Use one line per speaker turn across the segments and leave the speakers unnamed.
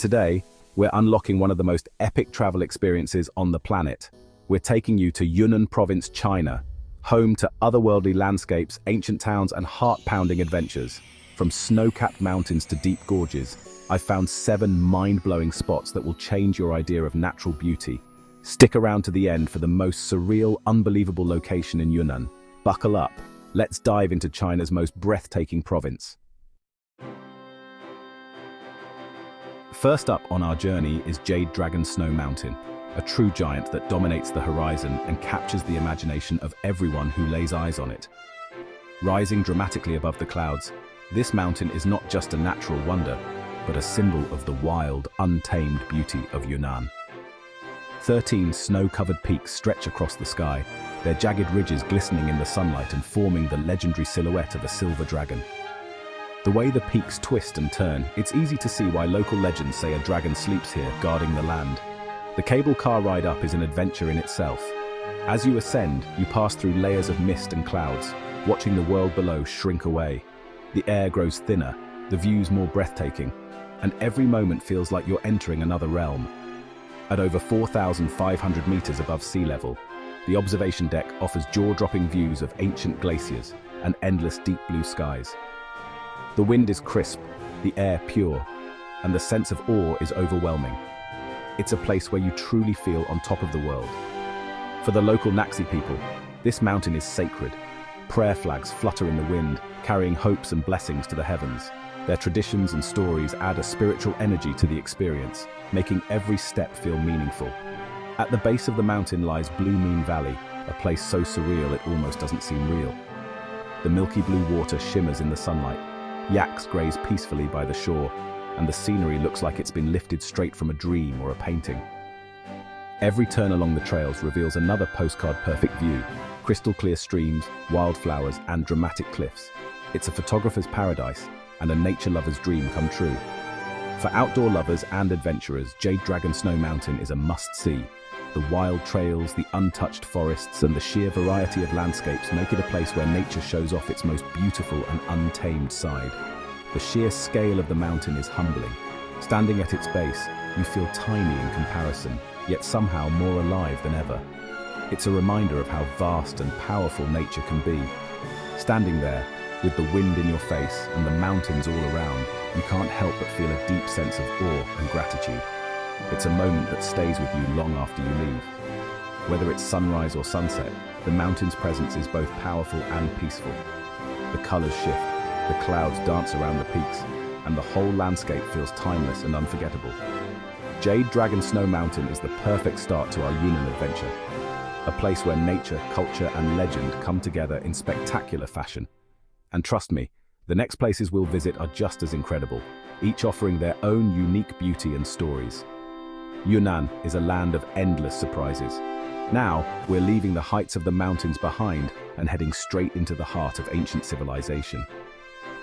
today, we're unlocking one of the most epic travel experiences on the planet. We're taking you to Yunnan Province, China, home to otherworldly landscapes, ancient towns, and heart-pounding adventures. From snow-capped mountains to deep gorges, I've found 7 mind-blowing spots that will change your idea of natural beauty. Stick around to the end for the most surreal, unbelievable location in Yunnan. Buckle up. Let's dive into China's most breathtaking province. First up on our journey is Jade Dragon Snow Mountain, a true giant that dominates the horizon and captures the imagination of everyone who lays eyes on it. Rising dramatically above the clouds, this mountain is not just a natural wonder, but a symbol of the wild, untamed beauty of Yunnan. 13 snow-covered peaks stretch across the sky, their jagged ridges glistening in the sunlight and forming the legendary silhouette of a silver dragon. The way the peaks twist and turn, it's easy to see why local legends say a dragon sleeps here, guarding the land. The cable car ride up is an adventure in itself. As you ascend, you pass through layers of mist and clouds, watching the world below shrink away. The air grows thinner, the views more breathtaking, and every moment feels like you're entering another realm. At over 4,500 meters above sea level, the observation deck offers jaw-dropping views of ancient glaciers and endless deep blue skies. The wind is crisp, the air pure, and the sense of awe is overwhelming. It's a place where you truly feel on top of the world. For the local Naxi people, this mountain is sacred. Prayer flags flutter in the wind, carrying hopes and blessings to the heavens. Their traditions and stories add a spiritual energy to the experience, making every step feel meaningful. At the base of the mountain lies Blue Moon Valley, a place so surreal it almost doesn't seem real. The milky blue water shimmers in the sunlight. Yaks graze peacefully by the shore, and the scenery looks like it's been lifted straight from a dream or a painting. Every turn along the trails reveals another postcard-perfect view: crystal clear streams, wildflowers, and dramatic cliffs. It's a photographer's paradise, and a nature lover's dream come true. For outdoor lovers and adventurers, Jade Dragon Snow Mountain is a must-see. The wild trails, the untouched forests, and the sheer variety of landscapes make it a place where nature shows off its most beautiful and untamed side. The sheer scale of the mountain is humbling. Standing at its base, you feel tiny in comparison, yet somehow more alive than ever. It's a reminder of how vast and powerful nature can be. Standing there, with the wind in your face and the mountains all around, you can't help but feel a deep sense of awe and gratitude. It's a moment that stays with you long after you leave. Whether it's sunrise or sunset, the mountain's presence is both powerful and peaceful. The colors shift, the clouds dance around the peaks, and the whole landscape feels timeless and unforgettable. Jade Dragon Snow Mountain is the perfect start to our Yunnan adventure, a place where nature, culture, and legend come together in spectacular fashion. And trust me, the next places we'll visit are just as incredible, each offering their own unique beauty and stories. Yunnan is a land of endless surprises. Now, we're leaving the heights of the mountains behind and heading straight into the heart of ancient civilization.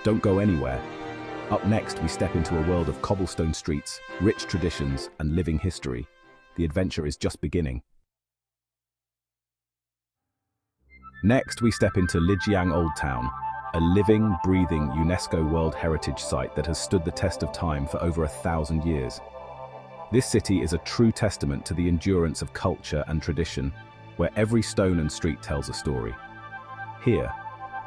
Don't go anywhere. Up next, we step into a world of cobblestone streets, rich traditions, and living history. The adventure is just beginning. Next, we step into Lijiang Old Town, a living, breathing UNESCO World Heritage Site that has stood the test of time for over 1,000 years. This city is a true testament to the endurance of culture and tradition, where every stone and street tells a story. Here,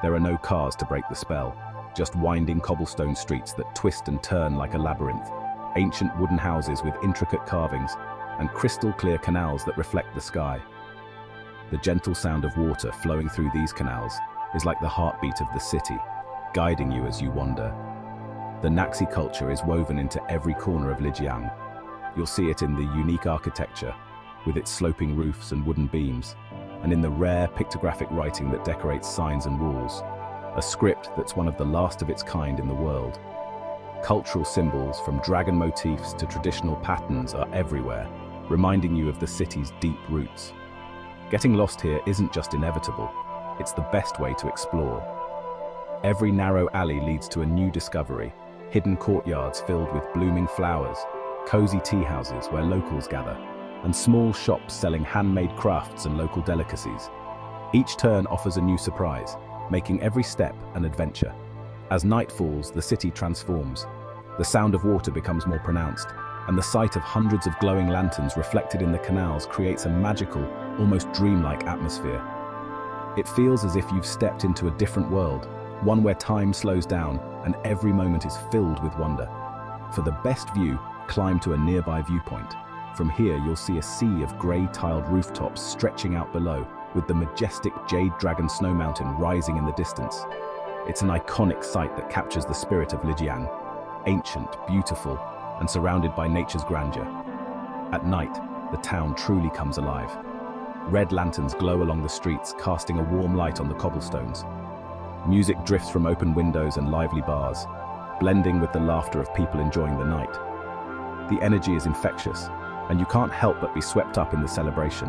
there are no cars to break the spell, just winding cobblestone streets that twist and turn like a labyrinth, ancient wooden houses with intricate carvings, and crystal-clear canals that reflect the sky. The gentle sound of water flowing through these canals is like the heartbeat of the city, guiding you as you wander. The Naxi culture is woven into every corner of Lijiang. You'll see it in the unique architecture, with its sloping roofs and wooden beams, and in the rare pictographic writing that decorates signs and walls, a script that's one of the last of its kind in the world. Cultural symbols, from dragon motifs to traditional patterns, are everywhere, reminding you of the city's deep roots. Getting lost here isn't just inevitable, it's the best way to explore. Every narrow alley leads to a new discovery, hidden courtyards filled with blooming flowers, cozy tea houses where locals gather, and small shops selling handmade crafts and local delicacies. Each turn offers a new surprise, making every step an adventure. As night falls, the city transforms. The sound of water becomes more pronounced, and the sight of hundreds of glowing lanterns reflected in the canals creates a magical, almost dreamlike atmosphere. It feels as if you've stepped into a different world, one where time slows down and every moment is filled with wonder. For the best view, climb to a nearby viewpoint. From here, you'll see a sea of grey-tiled rooftops stretching out below, with the majestic Jade Dragon Snow Mountain rising in the distance. It's an iconic sight that captures the spirit of Lijiang, ancient, beautiful, and surrounded by nature's grandeur. At night, the town truly comes alive. Red lanterns glow along the streets, casting a warm light on the cobblestones. Music drifts from open windows and lively bars, blending with the laughter of people enjoying the night. The energy is infectious, and you can't help but be swept up in the celebration.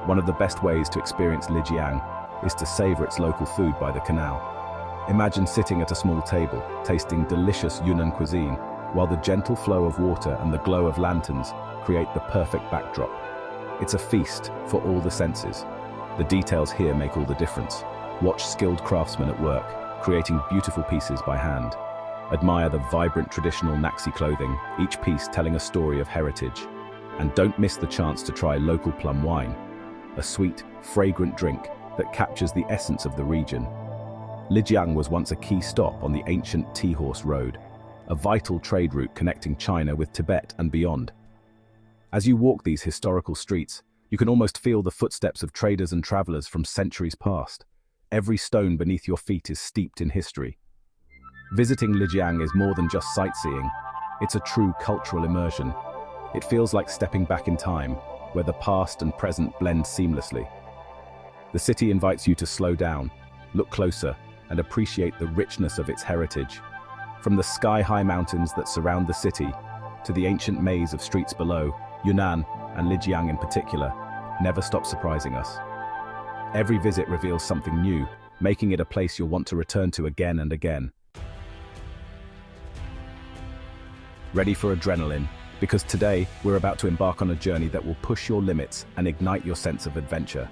One of the best ways to experience Lijiang is to savor its local food by the canal. Imagine sitting at a small table, tasting delicious Yunnan cuisine, while the gentle flow of water and the glow of lanterns create the perfect backdrop. It's a feast for all the senses. The details here make all the difference. Watch skilled craftsmen at work, creating beautiful pieces by hand. Admire the vibrant traditional Naxi clothing, each piece telling a story of heritage. And don't miss the chance to try local plum wine, a sweet, fragrant drink that captures the essence of the region. Lijiang was once a key stop on the ancient Tea Horse Road, a vital trade route connecting China with Tibet and beyond. As you walk these historical streets, you can almost feel the footsteps of traders and travelers from centuries past. Every stone beneath your feet is steeped in history. Visiting Lijiang is more than just sightseeing, it's a true cultural immersion. It feels like stepping back in time, where the past and present blend seamlessly. The city invites you to slow down, look closer, and appreciate the richness of its heritage. From the sky-high mountains that surround the city, to the ancient maze of streets below, Yunnan, and Lijiang in particular, never stop surprising us. Every visit reveals something new, making it a place you'll want to return to again and again. Ready for adrenaline? Because today, we're about to embark on a journey that will push your limits and ignite your sense of adventure.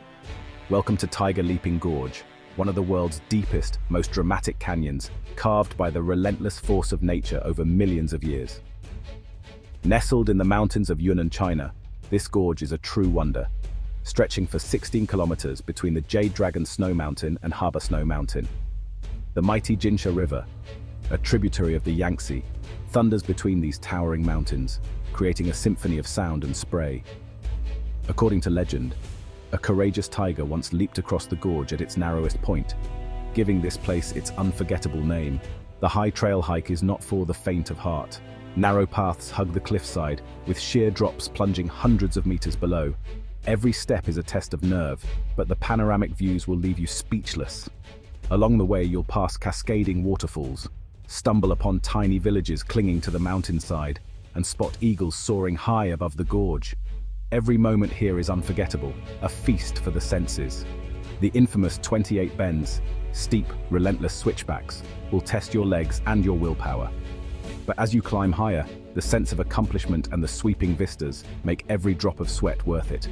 Welcome to Tiger Leaping Gorge, one of the world's deepest, most dramatic canyons, carved by the relentless force of nature over millions of years. Nestled in the mountains of Yunnan, China, this gorge is a true wonder, stretching for 16 kilometers between the Jade Dragon Snow Mountain and Harbor Snow Mountain. The mighty Jinsha River, a tributary of the Yangtze, thunders between these towering mountains, creating a symphony of sound and spray. According to legend, a courageous tiger once leaped across the gorge at its narrowest point, giving this place its unforgettable name. The high trail hike is not for the faint of heart. Narrow paths hug the cliffside, with sheer drops plunging hundreds of meters below. Every step is a test of nerve, but the panoramic views will leave you speechless. Along the way, you'll pass cascading waterfalls, stumble upon tiny villages clinging to the mountainside, and spot eagles soaring high above the gorge. Every moment here is unforgettable, a feast for the senses. The infamous 28 bends, steep, relentless switchbacks, will test your legs and your willpower. But as you climb higher, the sense of accomplishment and the sweeping vistas make every drop of sweat worth it.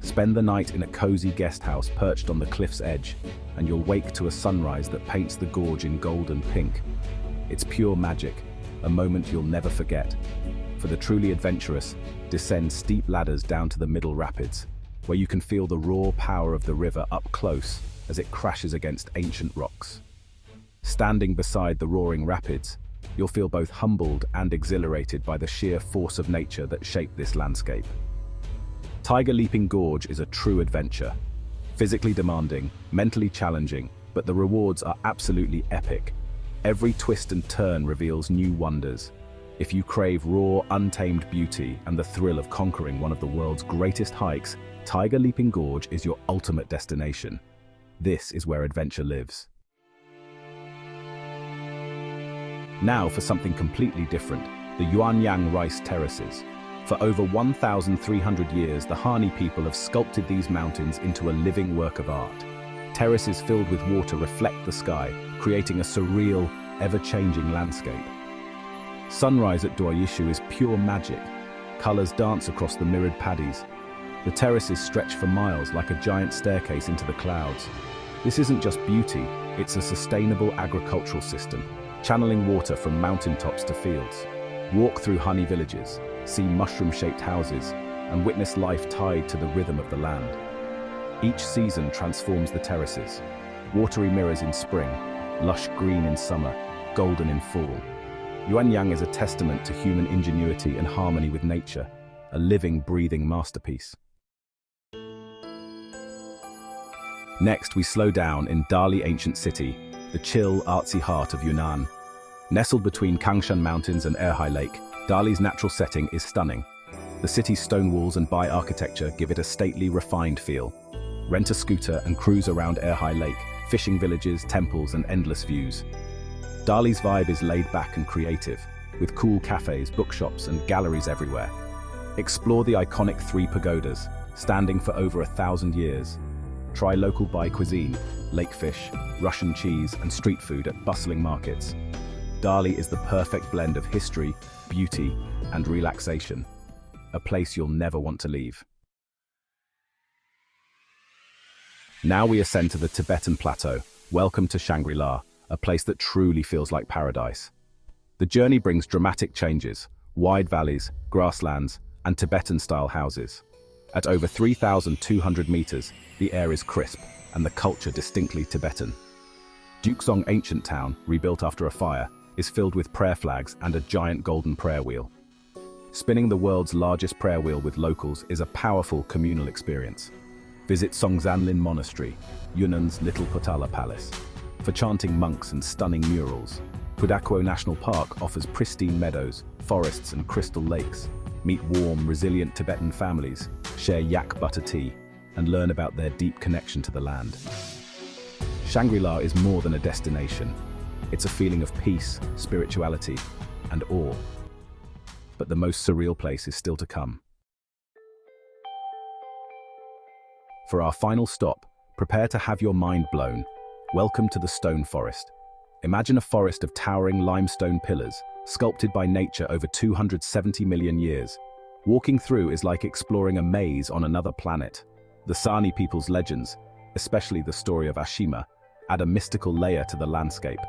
Spend the night in a cozy guest house perched on the cliff's edge, and you'll wake to a sunrise that paints the gorge in gold and pink. It's pure magic, a moment you'll never forget. For the truly adventurous, descend steep ladders down to the middle rapids, where you can feel the raw power of the river up close as it crashes against ancient rocks. Standing beside the roaring rapids, you'll feel both humbled and exhilarated by the sheer force of nature that shaped this landscape. Tiger Leaping Gorge is a true adventure. Physically demanding, mentally challenging, but the rewards are absolutely epic. Every twist and turn reveals new wonders. If you crave raw, untamed beauty and the thrill of conquering one of the world's greatest hikes, Tiger Leaping Gorge is your ultimate destination. This is where adventure lives. Now for something completely different, the Yuanyang rice terraces. For over 1,300 years, the Hani people have sculpted these mountains into a living work of art. Terraces filled with water reflect the sky, creating a surreal, ever-changing landscape. Sunrise at Duoyishu is pure magic. Colors dance across the mirrored paddies. The terraces stretch for miles like a giant staircase into the clouds. This isn't just beauty, it's a sustainable agricultural system, channeling water from mountaintops to fields. Walk through honey villages, see mushroom-shaped houses, and witness life tied to the rhythm of the land. Each season transforms the terraces. Watery mirrors in spring, lush green in summer, golden in fall. Yuanyang is a testament to human ingenuity and harmony with nature, a living, breathing masterpiece. Next, we slow down in Dali ancient city, the chill, artsy heart of Yunnan. Nestled between Kangshan Mountains and Erhai Lake, Dali's natural setting is stunning. The city's stone walls and Bai architecture give it a stately, refined feel. Rent a scooter and cruise around Erhai Lake, fishing villages, temples, and endless views. Dali's vibe is laid back and creative, with cool cafes, bookshops, and galleries everywhere. Explore the iconic 3 pagodas, standing for over 1,000 years. Try local Bai cuisine, lake fish, Russian cheese, and street food at bustling markets. Dali is the perfect blend of history, beauty, and relaxation. A place you'll never want to leave. Now we ascend to the Tibetan Plateau. Welcome to Shangri-La, a place that truly feels like paradise. The journey brings dramatic changes, wide valleys, grasslands, and Tibetan-style houses. At over 3,200 meters, the air is crisp and the culture distinctly Tibetan. Dukezong ancient town, rebuilt after a fire, is filled with prayer flags and a giant golden prayer wheel. Spinning the world's largest prayer wheel with locals is a powerful communal experience. Visit Songzanlin Monastery, Yunnan's Little Potala Palace, for chanting monks and stunning murals. Pudakwo National Park offers pristine meadows, forests, and crystal lakes. Meet warm, resilient Tibetan families, share yak butter tea, and learn about their deep connection to the land. Shangri-La is more than a destination. It's a feeling of peace, spirituality, and awe. But the most surreal place is still to come. For our final stop, prepare to have your mind blown. Welcome to the Stone Forest. Imagine a forest of towering limestone pillars, sculpted by nature over 270 million years. Walking through is like exploring a maze on another planet. The Sani people's legends, especially the story of Ashima, add a mystical layer to the landscape.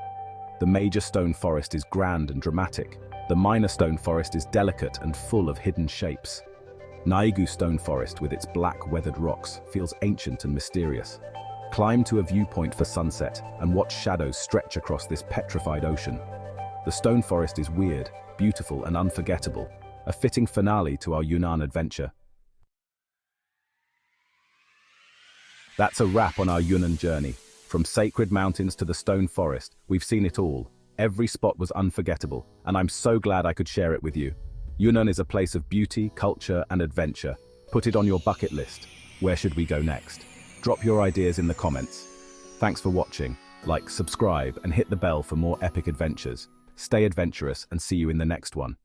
The major stone forest is grand and dramatic. The minor stone forest is delicate and full of hidden shapes. Naigu Stone Forest, with its black weathered rocks, feels ancient and mysterious. Climb to a viewpoint for sunset and watch shadows stretch across this petrified ocean. The stone forest is weird, beautiful, and unforgettable, a fitting finale to our Yunnan adventure. That's a wrap on our Yunnan journey. From sacred mountains to the stone forest, we've seen it all. Every spot was unforgettable, and I'm so glad I could share it with you. Yunnan is a place of beauty, culture, and adventure. Put it on your bucket list. Where should we go next? Drop your ideas in the comments. Thanks for watching. Like, subscribe, and hit the bell for more epic adventures. Stay adventurous and see you in the next one.